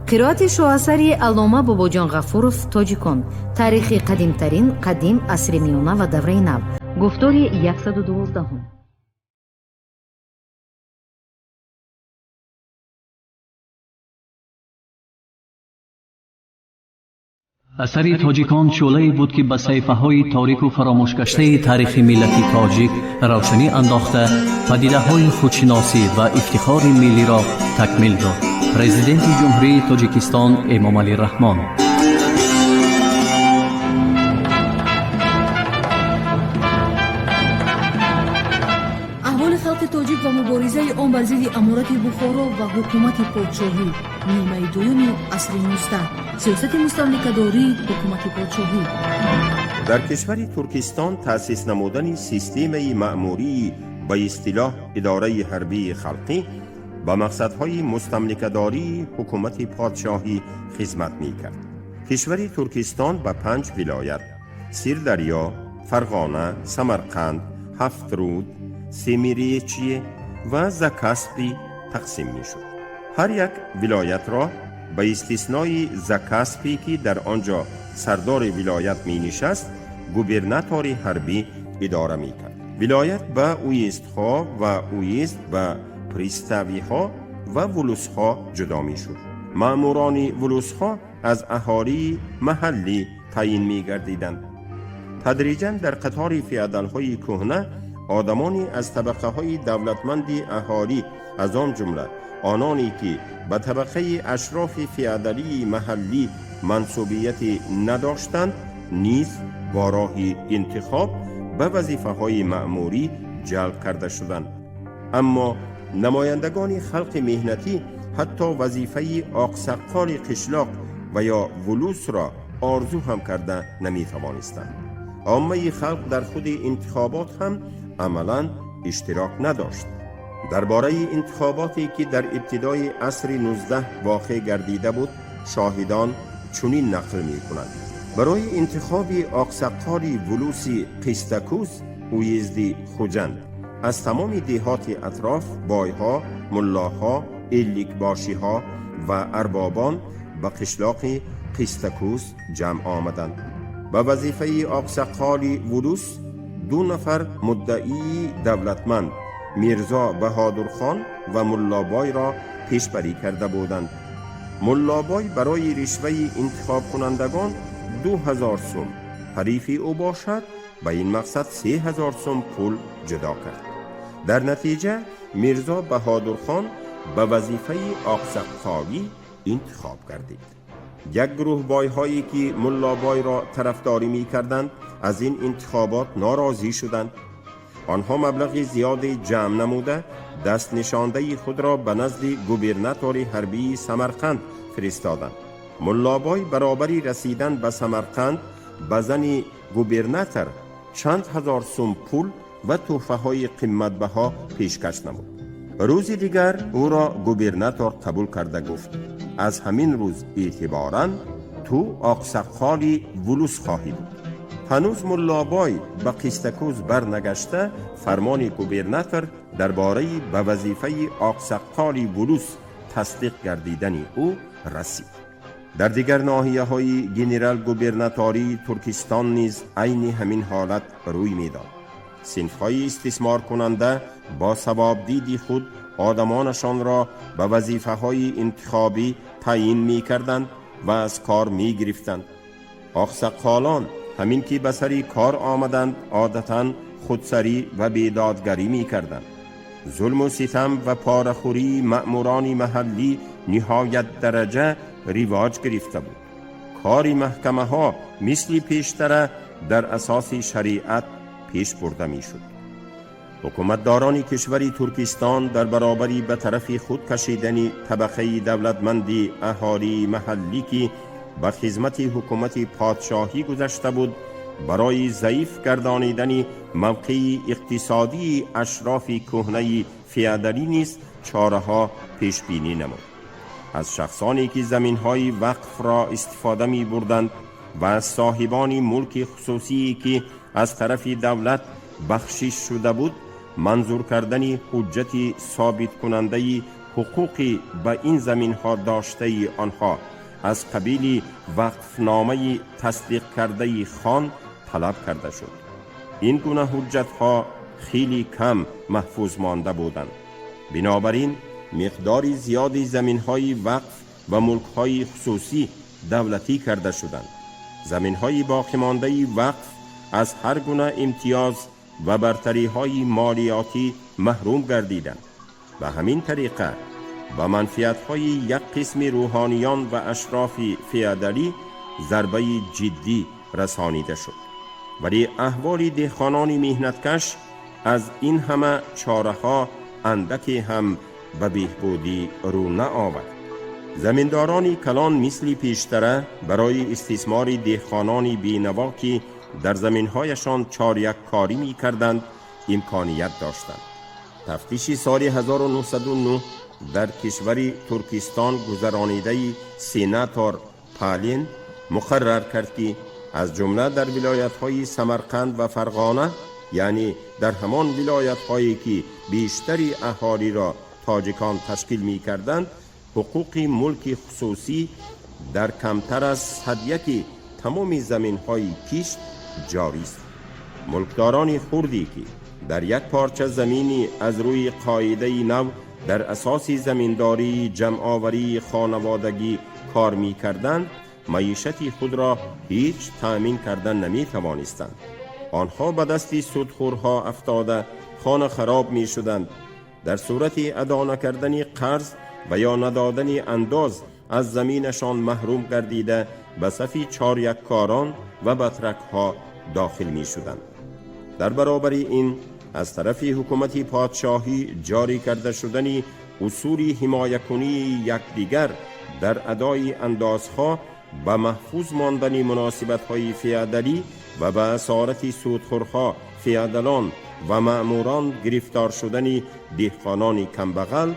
قرائت شاهاثری علامه باباجان غفورов تاجیکان، تاریخ قدیم عصر میانه و دوره نو، گفتاری 112. اثری تاجیکان شعله‌ای بود که به صفحه‌های تاریک و فراموش گشته تاریخ ملت تاجیک روشنی انداخته، پدیده‌های خودشناسی و افتخار ملی را تکمیل داد. پرزیدنت جمهوری تاجیکستان امام علی رحمان. احوال خلق تاجیک و مبارزه آن بر ضد امارت بخارا و حکومت پادشاهی، نیمه دوم عصر 19، سیاست مستملکه‌داری حکومت پادشاهی. در کشور ترکستان تأسیس نمودن سیستم مأموری به اصطلاح اداره حربی خلقی با مقصدهای مستملکه‌داری حکومت پادشاهی خدمت می‌کرد. کشور ترکستان به 5 ولایت سیردریا، فرغانه، سمرقند، هفت‌رود، سیمیریچیه و زکاسپی تقسیم می‌شد. هر یک ولایت را به استثنای زکاسپی که در آنجا سردار ولایت می نشست، گوبرناتور حربی اداره می کرد. ولایت به اویست‌ها و اویست به پریستاوی‌ها و ولوس‌ها جدا می شد. مأموران ولوس‌ها از اهالی محلی تعیین می گردیدند. تدریجاً در قطار فیادال‌های کهنه آدمانی از طبقه های دولتمند اهالی، از آن جمله آنانی که به طبقه اشراف فیادالی محلی منصوبیت نداشتند نیز با راه انتخاب به وظیفه های مأموری جلب کرده شدند. اما نمایندگان خلق مهنتی حتی وظیفه آقسقال قشلاق و یا ولوس را آرزو هم کرده نمی توانستند. عامه خلق در خود انتخابات هم عملاً اشتراک نداشت. درباره انتخاباتی که در ابتدای عصر 19 واقع گردیده بود، شاهدان چنین نقل می کنند: برای انتخاب آقسقال ولوسی قیستکوس اویزدی خوجند از تمام دهات اطراف بایها، ملاها، ایلیکباشیها و اربابان به قشلاق قیستکوس جمع آمدند. به وظیفه آقسقال ولوس 2 نفر مدعی دولتمند میرزا بهادرخان و ملابای را پیشبری کرده بودند. ملابای برای رشوه انتخاب کنندگان 2000 سوم، حریف او باشد به این مقصد 3000 سوم پول جدا کرد. در نتیجه میرزا بهادرخان به وظیفه آقسقالی انتخاب گردید. یک گروه بایهایی که ملابای را طرفداری می کردند از این انتخابات ناراضی شدند. آنها مبلغ زیاد جمع نموده دست نشانده خود را به نزد گوبرناتور حربی سمرقند فرستادند. ملابای برابری رسیدن به سمرقند به زن گوبرناتور چند هزار سوم پول و تحفه های قیمت بها پیشکش نمود. روز دیگر او را گوبرناتور قبول کرده گفت: از همین روز اعتباراً تو آقسقال ولوس خواهی بود. هنوز ملابای به قیستکوس برنگشته فرمان گوبرناتور درباره به وظیفه آقسقال ولوس تصدیق گردیدن او رسید. در دیگر ناحیه های گنرال گوبرناتوری ترکستان نیز عین همین حالت روی میداد. صنف های استثمار کننده با ثواب دیدی خود آدمانشان را به وظیفه های انتخابی تعیین می کردند و از کار می گرفتند. آقسقالان همین که به سری کار آمدند عادتاً خودسری و بیدادگری می کردند. ظلم و ستم و پاره‌خوری مأموران محلی نهایت درجه رواج گرفته بود. کار محکمه ها مثل پیشتر در اساس شریعت پیش برده می شد. حکومتداران کشور ترکستان در برابری به طرف خود کشیدن طبقه دولتمندی اهالی محلی که به خدمت حکومت پادشاهی گذشته بود، برای ضعیف گردانیدن موقع اقتصادی اشراف کهنه فیادالی نیز چاره‌ها پیش بینی نمود. از شخصانی که زمین‌های وقف را استفاده می بردند و از صاحبان ملک خصوصی که از طرف دولت بخشش شده بود منظور کردن حجت ثابت کننده حقوقی به این زمین ها داشته آنها از قبیل وقفنامه تصدیق کرده خان طلب کرده شد. این گونه حجت ها خیلی کم محفوظ مانده بودند. بنابراین مقداری زیادی زمین های وقف و ملک های خصوصی دولتی کرده شدند. زمین های باقی مانده وقف از هر گونه امتیاز و برتری های مالیاتی محروم گردیدند. به همین طریقه و منفیت های یک قسم روحانیان و اشراف فیادالی ضربه جدی رسانیده شد. ولی احوال دهقانان مهنتکش از این همه چاره ها اندکی هم به بهبودی رو نآورد. زمینداران کلان مثل پیشتره برای استثمار دهقانان بینوا که در زمینهایشان چاریک کاری می کردند امکانیت داشتند. تفتیش سال 1909 در کشور ترکستان گذرانیده سیناتور پالین مقرر کرد که از جمله در ولایت‌های سمرقند و فرغانه، یعنی در همان ولایت‌هایی که بیشتری اهالی را تاجیکان تشکیل می‌کردند، حقوق ملک خصوصی در کمتر از 1/1 تمام زمین‌های کشت جاری است. ملکداران خردی که در یک پارچه زمینی از روی قاعده نو در اساس زمینداری جمع‌آوری خانوادگی کار می‌کردند، معیشت خود را هیچ تأمین کردن نمی‌توانستند. آنها به دست سودخورها افتاده خانه خراب می‌شدند. در صورت ادا نکردن قرض و یا ندادن انداز از زمینشان محروم گردیده به صف چاریککاران و بطرک‌ها داخل می‌شدند. در برابر این از طرف حکومت پادشاهی جاری کرده شدن اصول حمایه‌کنی یکدیگر در ادای اندازها به محفوظ ماندن مناسبت‌های فیادالی و به اسارت سودخورها، فیادالان و مأموران گرفتار شدن دهقانان کمبغل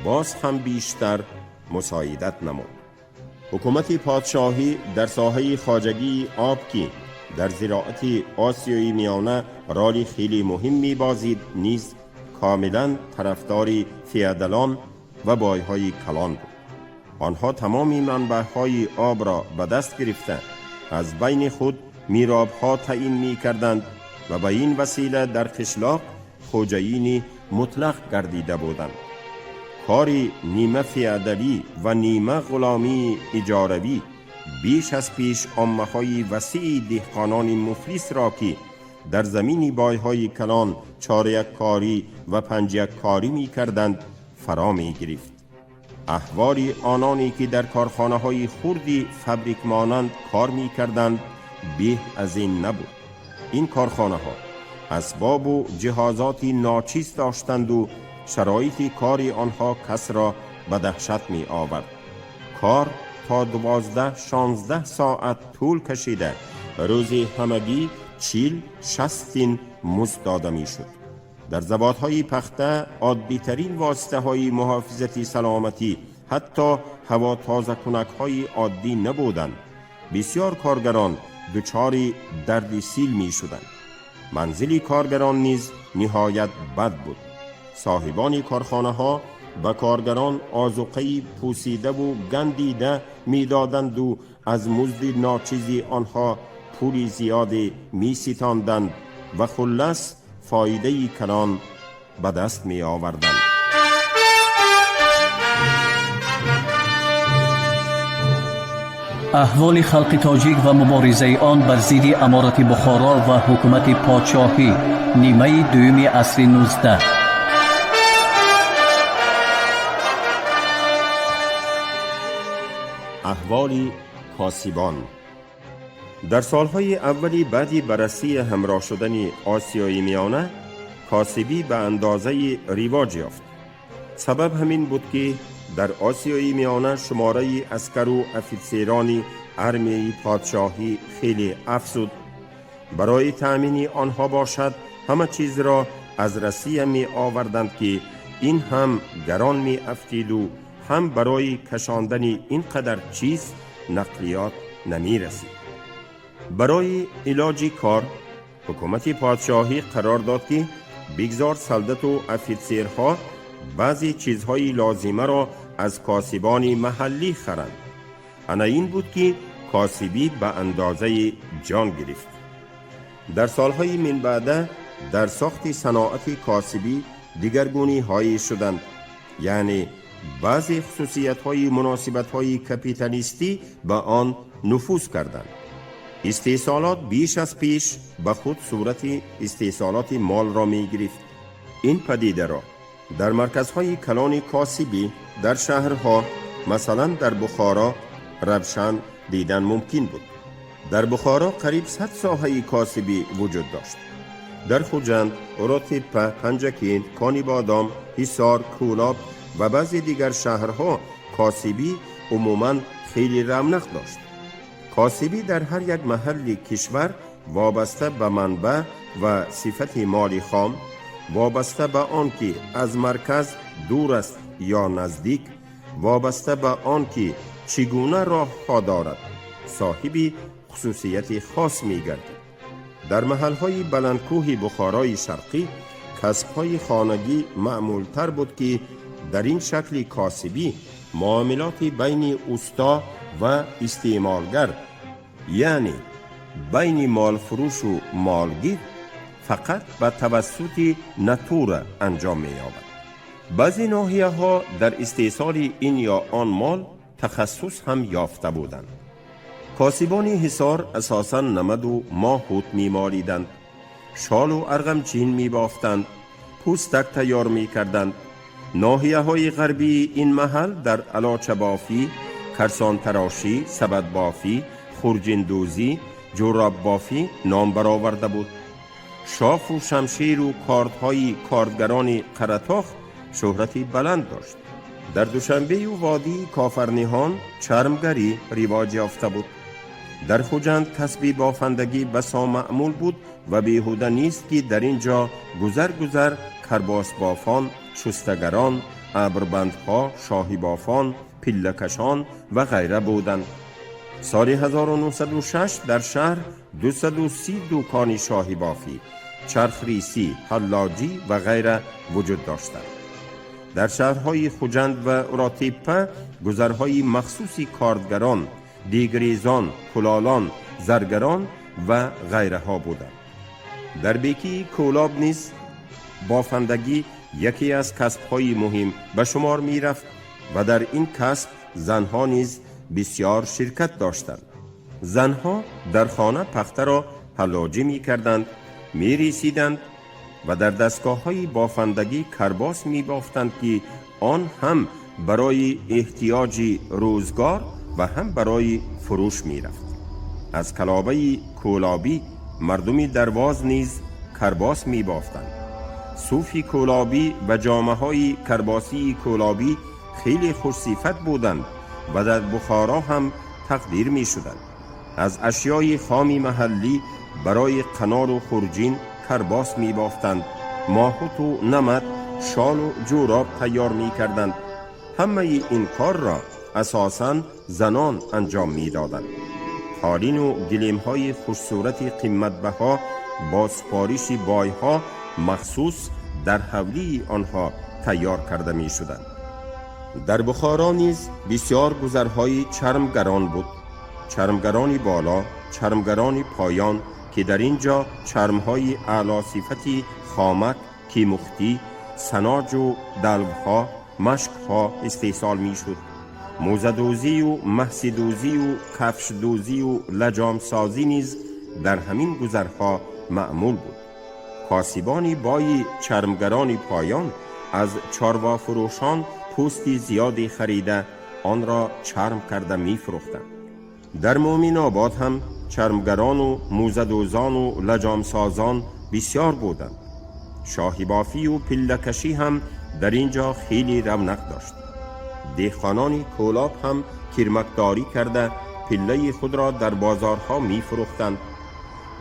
باز هم بیشتر مساعدت نمود. حکومت پادشاهی در ساحه خواجگی آب که در زراعت آسیای میانه رالی خیلی مهمی بازید نیز کاملا طرفدار فیادالان و بایهای کلان بود. آنها تمامی منبعهای آب را به دست گرفته از بین خود میرابها تعیین می کردند و به این وسیله در قشلاق خوجین مطلق گردیده بودند. کاری نیمه فیادالی و نیمه غلامی اجاروی بیش از پیش عامه‌های وسیع دهقانان مفلس را که در زمین بایهای کلان چاریککاری و پنجیککاری می کردند فرا می گرفت. احوال آنانی که در کارخانه‌های خردی فبریک مانند کار می کردند به از این نبود. این کارخانه‌ها اسباب و جهازات ناچیز داشتند و شرایط کار آنها کس را به دهشت می آورد. کار تا 12-16 ساعت طول کشیده، روزی همگی 40-60 مزد داده می شد. در زبادهای پخته عادی ترین واسطه های محافظت سلامتی حتی هوا تازه کنک های عادی نبودند. بسیار کارگران دچار درد سیل می شدند. منزل کارگران نیز نهایت بد بود. صاحبان کارخانه ها به کارگران آذوقه پوسیده و گندیده می دادند و از مزد ناچیزی آنها پولی زیادی می ستاندند و خلص فایده کلان به دست می آوردند. احوال خلق تاجیک و مبارزه آن بر ضد امارت بخارا و حکومت پادشاهی نیمه دوم عصر 19. احوال کاسبان. در سالهای اولی بعدی بررسی همراه شدن آسیای میانه، کاسبی به اندازه رواج یافت. سبب همین بود که در آسیای میانه شماره عسکر و افیسران ارمی پادشاهی خیلی افزود. برای تأمین آنها باشد همه چیز را از روسیه می آوردند که این هم گران می افتید و هم برای کشاندن اینقدر چیز نقلیات نمی رسید. برای علاج کار حکومت پادشاهی قرار داد که بگذار سلطنت و افیسرها بعضی چیزهای لازمه را از کاسبان محلی خرند. انا این بود که کاسبی به اندازه جان گرفت. در سالهای من بعد در ساخت صناعت کاسبی دیگرگونی هایی شدند، یعنی بعضی خصوصیت های مناسبت های کپیتالیستی به آن نفوذ کردند. استحصالات بیش از پیش به خود صورت استحصالات مال را می گرفت. این پدیده را در مرکزهای کلان کاسبی در شهرها مثلا در بخارا روشن دیدن ممکن بود. در بخارا قریب 100 ساحه کاسبی وجود داشت. در خوجند، اوراتپه، پنجکین، کانی بادام، حصار، کولاب و بعضی دیگر شهرها کاسبی عموماً خیلی رونق داشت. کاسبی در هر یک محل کشور وابسته به منبع و صفت مالی خام، وابسته به آن که از مرکز دور است یا نزدیک، وابسته به آن که چگونه راه ها دارد، صاحب خصوصیت خاص می گردد. در محلهای بلندکوه بخارای شرقی کسبهای خانگی معمول تر بود که در این شکل کاسبی معاملات بین استا و استعمالگر، یعنی بین مال فروش و مالگیر، فقط به توسط ناتور انجام می یابد. بعضی ناحیه ها در استحصال این یا آن مال تخصص هم یافته بودند. کاسبان حصار اساساً نمد و ماهوت می مالیدند، شال و ارغمچین می بافتند، پوستک تیار می کردند. ناحیه های غربی این محل در علاچه بافی، کرسان تراشی، سبد بافی، خورجین دوزی، جوراب بافی نام برآورده بود. شاف و شمشیر و کاردهای کارگران قرطاخ شهرتی بلند داشت. در دوشنبه و وادی کافرنیهان چرمگری رواج یافته بود. در خوجند کسب بافندگی بسا معمول بود و بیهوده نیست که در اینجا گذر کرباس بافان، شستگران، ابربندها، شاهی بافان، پلکشان و غیره بودند. سال 1906 در شهر 230 دکان شاهی بافی، چرخریسی، حلاجی و غیره وجود داشتند. در شهرهای خوجند و اوراتپه گذرهای مخصوصی کارگران، دیگریزان، کلالان، زرگران و غیره ها بودند. در بیکی کولاب نیز بافندگی یکی از کسبهای مهم به شمار می رفت و در این کسب زنها نیز بسیار شرکت داشتند. زنها در خانه پخته را حلاجی می کردند، می ریسیدند و در دستگاه های بافندگی کرباس می بافتند که آن هم برای احتیاج روزگار و هم برای فروش می رفت. از کلابه کولابی مردمی درواز نیز کرباس می بافتند. صوفی کولابی و جامه های کرباسی کولابی خیلی خوش صفت بودند و در بخارا هم تقدیر می شدند. از اشیای خامی محلی برای قنار و خورجین کرباس می بافتند. ماهوت و نمد، شال و جوراب تیار می کردند. همه این کار را اساساً زنان انجام می دادند. قالین و گلیم های خوش صورت قیمت بها با سفارش بایها مخصوص در حولی آنها تیار کرده می شدند. در بخارا نیز بسیار گذرهای چرمگران بود. چرمگرانی بالا، چرمگرانی پایان که در اینجا چرمهای اعلی صفتی خامک، کیمختی، سناج و دلوها، مشکها استحصال می شد. موزدوزی و محسدوزی و کفشدوزی و لجام سازی نیز در همین گذرها معمول بود. کاسبانی بای چرمگرانی پایان از چاروا فروشان پوستی زیادی خریده آن را چرم کرده می فروختند. در مومن آباد هم چرمگران و موزدوزان و لجام سازان بسیار بودند. شاهی بافی و پلکشی هم در اینجا خیلی رونق داشت. دهقانان کولاب هم کرمکداری کرده پله خود را در بازارها می فروختند.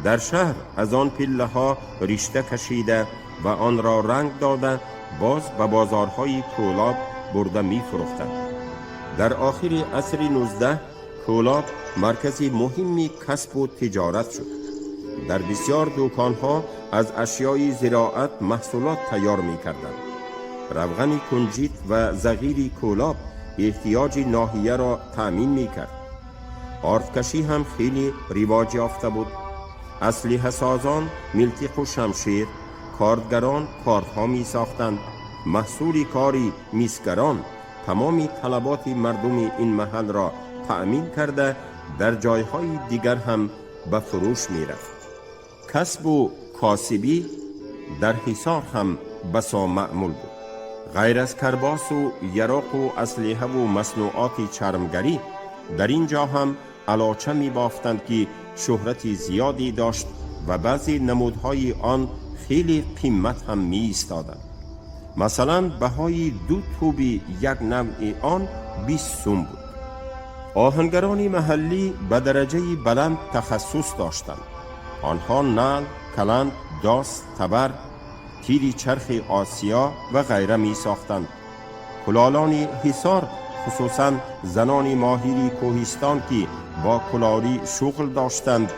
در شهر از آن پله ها رشته کشیده و آن را رنگ داده باز به بازارهای کولاب برده می فروختند. در آخر عصر 19 کولاب مرکزی مهمی کسب و تجارت شد. در بسیار دکانها از اشیای زراعت محصولات تیار می کردند. روغن کنجیت و زغیر کولاب احتیاج ناحیه را تأمین می کرد. آردکشی هم خیلی رواج یافته بود. اسلحه سازان ملتق و شمشیر، کاردگران کاردها می ساختند. محصول کاری میسگران تمام طلبات مردم این محل را تأمین کرده در جایهای دیگر هم به فروش می رفت. کسب و کاسبی در حصار هم بسا معمول بود. غیر از کرباس و یراق و اسلحه و مصنوعات چرمگری، در اینجا هم الاچه می بافتند که شهرت زیادی داشت و بعضی نمودهای آن خیلی قیمت هم می ایستادند. مثلا بهای 2 توب یک نوع آن 20 سوم بود. آهنگران محلی به درجه بلند تخصص داشتند. آنها نعل، کلند، داس، تبر، تیر چرخ آسیا و غیره می ساختند. کلالان حصار، خصوصا زنان ماهری کوهستان که با کلاری شغل داشتند،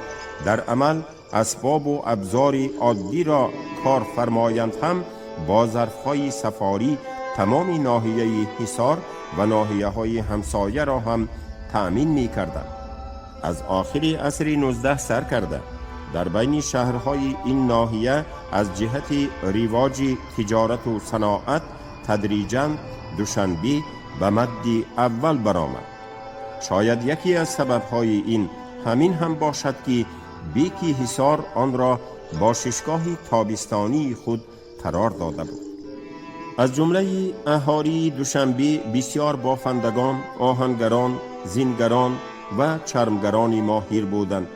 در عمل اسباب و ابزار عادی را کار فرمایند هم با ظرفهای سفاری تمام ناحیه حصار و ناحیه های همسایه را هم تأمین می کردند. از آخر عصر 19 سر کرده در بین شهرهای این ناحیه از جهت رواج تجارت و صناعت تدریجاً دوشنبه به مد اول برآمد. شاید یکی از سببهای این همین هم باشد که بیکی حصار آن را باششگاه تابستانی خود قرار داده بود. از جمله اهالی دوشنبه بسیار بافندگان، آهنگران، زینگران و چرمگرانی ماهر بودند.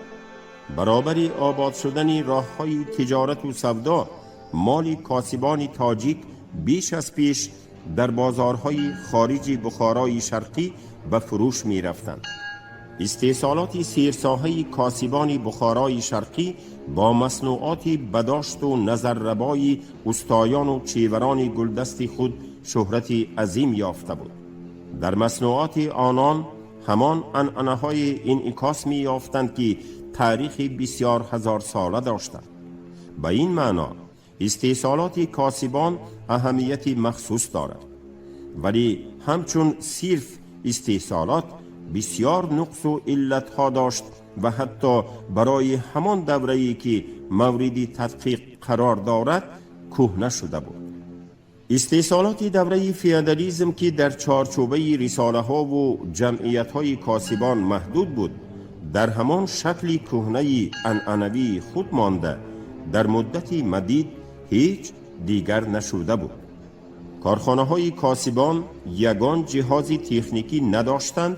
برابر آباد شدن راه‌های تجارت و سودا، مال کاسبان تاجیک بیش از پیش در بازارهای خارج بخارای شرقی به فروش می رفتند. استحصالات سیرساهای کاسبان بخارای شرقی با مصنوعات بداشت و نظرربای استایان و چیوران گلدست خود شهرت عظیم یافته بود. در مصنوعات آنان همان عنعنه‌های انعکاس می یافتند که تاریخ بسیار هزار ساله داشتند. به این معنا استحصالات کاسبان اهمیت مخصوص دارد، ولی همچون صرف استحصالات بسیار نقص و علتها داشت و حتی برای همان دوره‌ای که مورد تدقیق قرار دارد کهنه شده بود. استحصالات دوره فیودالیسم که در چارچوبه رساله ها و جمعیت های کاسبان محدود بود، در همان شکل کهنه عنعنوی خود مانده در مدت مدید هیچ دیگر نشده بود. کارخانه های کاسبان یگان جهاز تکنیکی نداشتند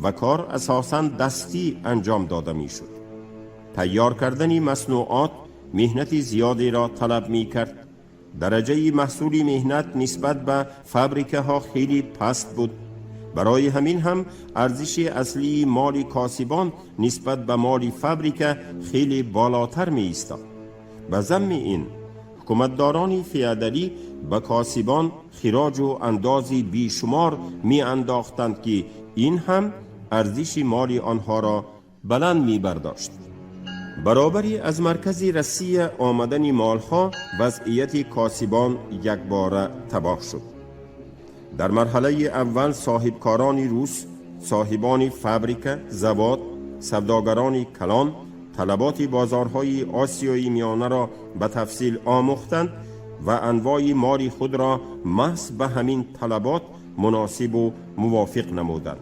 و کار اساساً دستی انجام داده می شد. تیار کردن مصنوعات مهنت زیادی را طلب می کرد. درجه محصول مهنت نسبت به فابریکه ها خیلی پست بود. برای همین هم ارزش اصلی مال کاسبان نسبت به مال فابریکه خیلی بالاتر می ایستاد. به ضمن این حکومتداران فیودالی به کاسبان خراج و اندازی بیشمار می انداختند که این هم ارزش مال آنها را بلند می برداشت. برابری از مرکز رسی آمدن مالها وضعیت کاسبان یک باره تباه شد. در مرحله اول صاحبکاران روس، صاحبان فابریکه، زواد، سوداگران کلان طلبات بازارهای آسیای میانه را به تفصیل آموختند و انواع مال خود را محض به همین طلبات مناسب و موافق نمودند.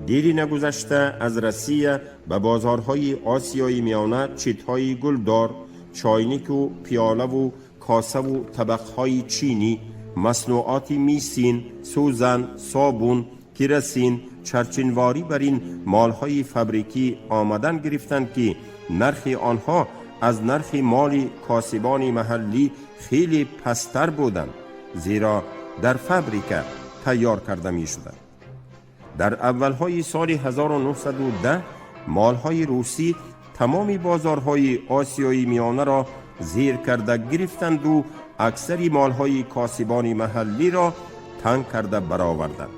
دیری نگذشته از روسیه به بازارهای آسیای میانه چیت‌های گلدار، چاینک و پیاله و کاسه و طبقهای چینی، مصنوعات میسین، سوزن، صابون، کراسین، چرچینواری بر این مالهای فابریکی آمدن گرفتند که نرخ آنها از نرخ مال کاسبان محلی خیلی پستر بودند، زیرا در فابریکه تیار کرده می شدند. در اولهای سال 1910 مالهای روسی تمامی بازارهای آسیای میانه را زیر کرده گرفتند و اکثری مالهای کاسبان محلی را تنگ کرده برآوردند.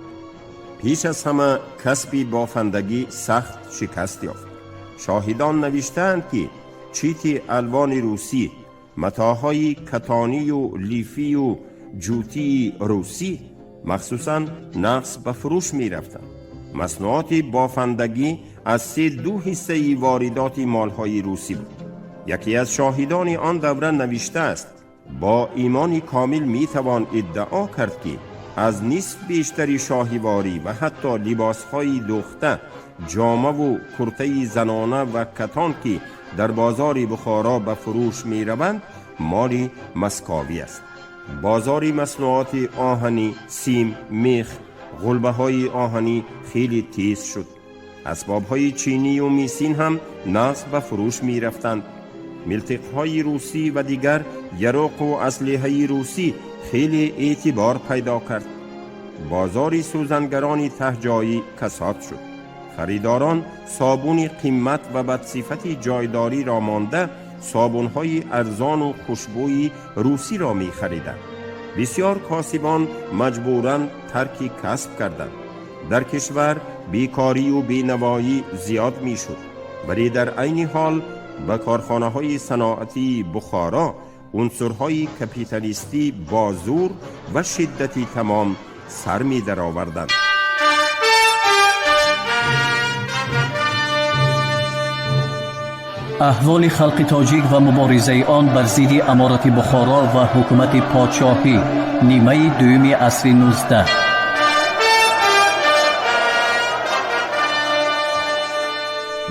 پیش از همه کسب بافندگی سخت شکست یافت. شاهدان نوشتند که چیت الوان روسی، متاهای کتانی و لیفی و جوتی روسی مخصوصاً نقص به فروش می رفتند. مصنوعات بافندگی از 2/3 واردات مالهای روسی بود. یکی از شاهدان آن دوره نوشته است: با ایمانی کامل می توان ادعا کرد که از نصف بیشتری شاهواری و حتی لباسهای دوخته، جامه و کرته زنانه و کتان که در بازار بخارا به فروش می روند مال مسکوی است. بازار مصنوعات آهنی، سیم، میخ، غلبه های آهنی خیلی تیز شد. اسباب های چینی و میسین هم نقص به فروش می رفتند. ملتق های روسی و دیگر یرق و اسلحه روسی خیلی اعتبار پیدا کرد. بازار سوزنگران تهجایی کساد شد. خریداران صابون قیمت و بدصفتی جایداری را مانده صابون‌های ارزان و خوشبوی روسی را می خریدند. بسیار کاسبان مجبوراً ترک کسب کردند. در کشور بیکاری و بینوایی زیاد می شد، ولی در عین حال به کارخانه‌های صناعتی بخارا عنصرهای کپیتالیستی با زور و شدتی تمام سر می درآوردند. احوال خلق تاجیک و مبارزه آن بر ضد امارت بخارا و حکومت پادشاهی نیمه دوم عصر 19.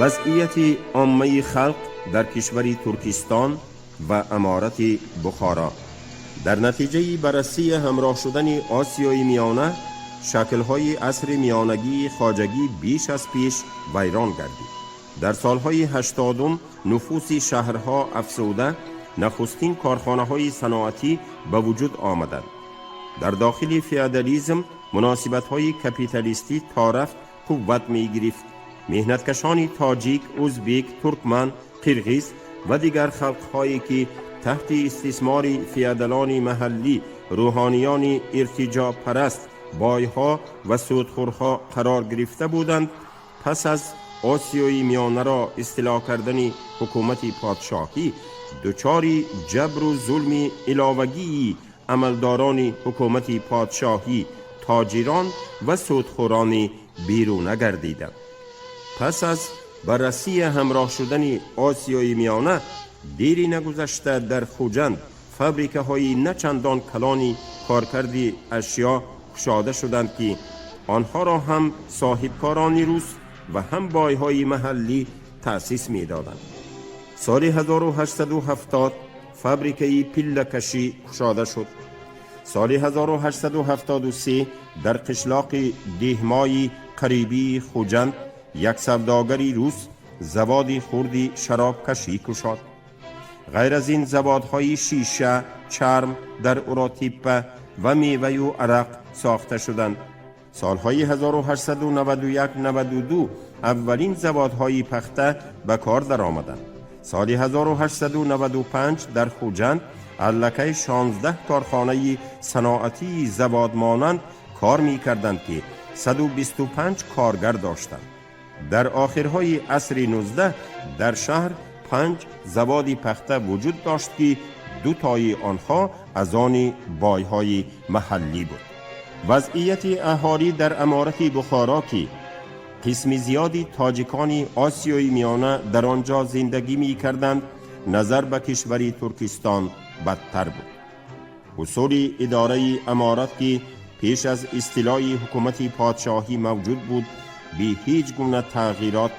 وضعیت عامه خلق در کشور ترکستان و امارت بخارا در نتیجه بررسی همراه شدن آسیای میانه، شکل‌های عصر میانگی خواجگی بیش از پیش ویران گردید. در سالهای 80 نفوس شهرها افزوده، نخستین کارخانه‌های صناعتی به وجود آمدند. در داخل فئودالیسم مناسبت‌های کپیتالیستی تا رفت قوت می‌گرفت. مهنتکشان تاجیک، ازبک، ترکمن، قرغیز و دیگر خلق‌هایی که تحت استثمار فئودالان محلی، روحانیان ارتجاع پرست، بایها و سودخورها قرار گرفته بودند، پس از آسیای میانه را استیلا کردن حکومت پادشاهی دچار جبر و ظلم علاوگی عملداران حکومت پادشاهی، تاجران و سودخوران بیرون گردیدند. پس از بررسی همراه شدن آسیای میانه، دیری نگذشته در خوجند فابریکه های نچندان کلانی کارکرد اشیا گشاده شدند که آنها را هم صاحبکاران روس و هم بایهای محلی تأسیس می دادند. سال 1870 فابریکه پیله کشی گشاده شد. سال 1873 در قشلاق دیهمای قریبی خوجند یک سوداگری روس زواد خردی شراب کشی گشاد. غیر از این زوادهای شیشه، چرم در اوراتیپه و میوه و عرق ساخته شدند. سالهای 1891-92 اولین زوادهای پخته به کار در آمدند. سال 1895 در خوجند علکه 16 کارخانه صناعتی زواد مانند کار می کردند که 125 کارگر داشتند. در آخرهای عصر 19 در شهر 5 زواد پخته وجود داشت که 2 تای آنها از آن بایهای محلی بود. وضعیت اهالی در امارت بخارا که قسم زیادی تاجیکان آسیای میانه در آنجا زندگی می کردند، نظر به کشور ترکستان بدتر بود. اصول اداره امارت که پیش از استیلای حکومت پادشاهی موجود بود، بی هیچ گونه تغییرات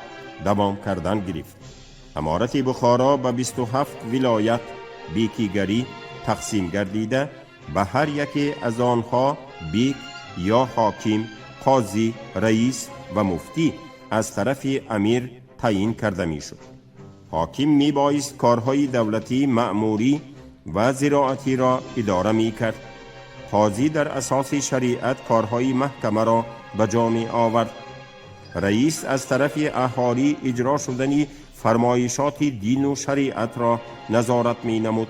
دوام کردن گرفت. امارت بخارا به 27 ولایت بیکیگری تقسیم گردیده، به هر یکی از آنها بیک یا حاکم، قاضی، رئیس و مفتی از طرف امیر تعیین کرده می شد. حاکم می بایست کارهای دولتی، مأموری و زراعتی را اداره می کرد. قاضی در اساس شریعت کارهای محکمه را به جا می آورد. رئیس از طرف اهالی اجرا شدن فرمایشات دین و شریعت را نظارت می نمود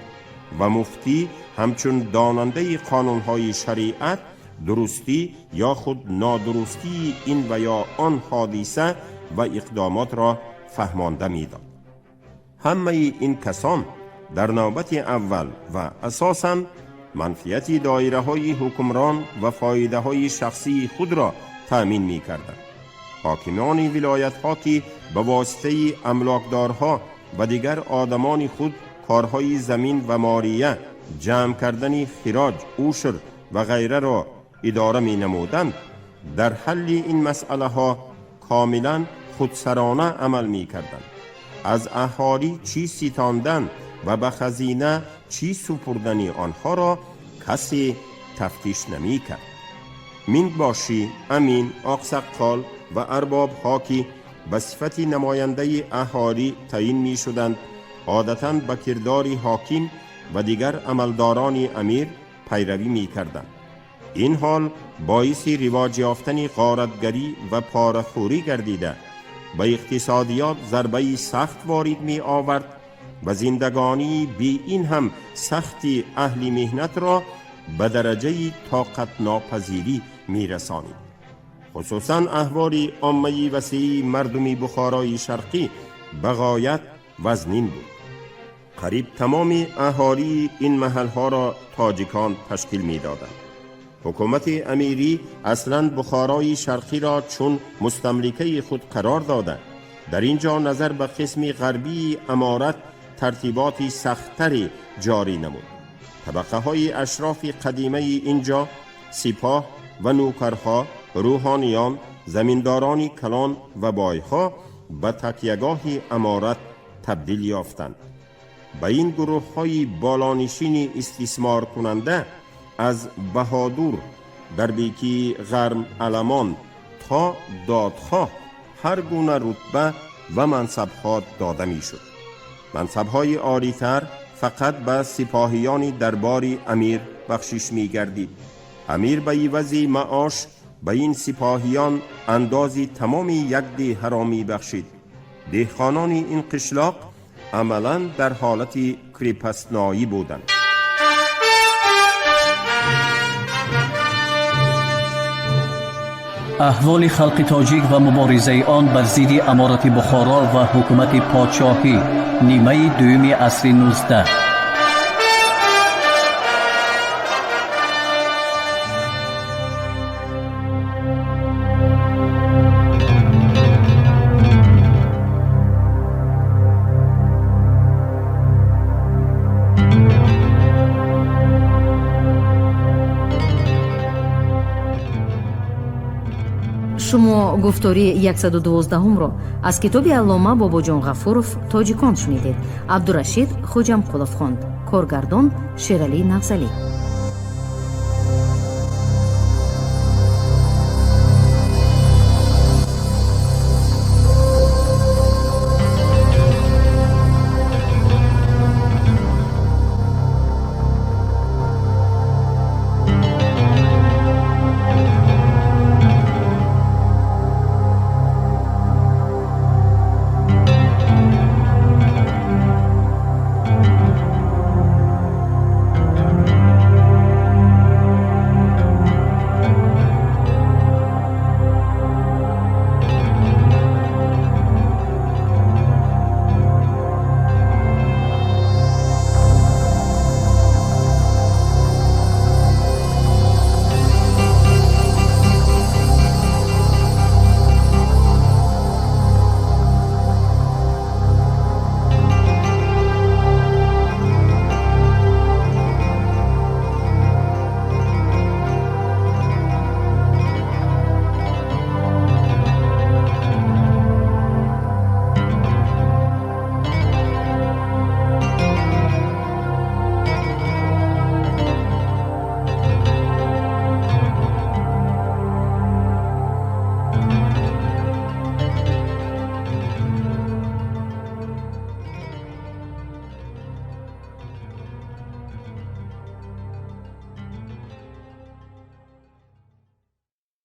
و مفتی همچون داننده قانونهای شریعت درستی یا خود نادرستی این و یا آن حادثه و اقدامات را فهمانده می داد. همه این کسان در نوبت اول و اساساً منفیت دایره های حکمران و فایده های شخصی خود را تأمین می کردند. حاکمان ولایت ها که به واسطه املاکدارها و دیگر آدمان خود کارهای زمین و مالیه، جمع کردن خراج، عشر و غیره را اداره می نمودند، در حل این مسئله ها کاملا خودسرانه عمل می کردند. از اهالی چی ستاندن و به خزینه چی سپردن آنها را کسی تفتیش نمی کرد. منباشی، امین، آقسقال و ارباب ها که به صفت نماینده اهالی تعیین می شدند، عادتاً به کردار حاکم و دیگر عملداران امیر پیروی می کردند. این حال باعث رواج یافتن غارتگری و پاره‌خوری گردیده، به اقتصادیات ضربه سخت وارد می آورد و زندگانی بی این هم سختی اهل مهنت را به درجه طاقت ناپذیری می رسانید. خصوصا احوال عامه وسیع مردم بخارای شرقی به غایت وزنین بود. قریب تمام اهالی این محلها را تاجیکان تشکیل می دادند. حکومت امیری اصلاً بخارای شرقی را چون مستملکه خود قرار داده، در اینجا نظر به قسم غربی امارت ترتیبات سخت‌تری جاری نمود. طبقه های اشراف قدیمه اینجا سپاه و نوکرها، روحانیان، زمینداران کلان و بایها به تکیهگاه امارت تبدیل یافتند. به این گروه های بالانشین استثمار کننده از بهادور در بیکی غرم علمان تا دادخواه هر گونه رتبه و منصب‌ها داده می شد. منصب‌های عالی‌تر فقط به سپاهیان دربار امیر بخشش می گردید. امیر به عوض معاش به این سپاهیان اندازی تمام یک ده حرامی بخشید. دهقانان این قشلاق عملاً در حالت کریپسنایی بودند. احوال خلق تاجیک و مبارزه آن بر ضد امارت بخارا و حکومت پادشاهی نیمه دوم عصر 19. шумо гуфтори 112-ро аз китоби аллома бобоҷон ғафуров тоҷикон шунидед. абдурашид хоҷамқулов хонд. коргардон шералӣ навзалӣ.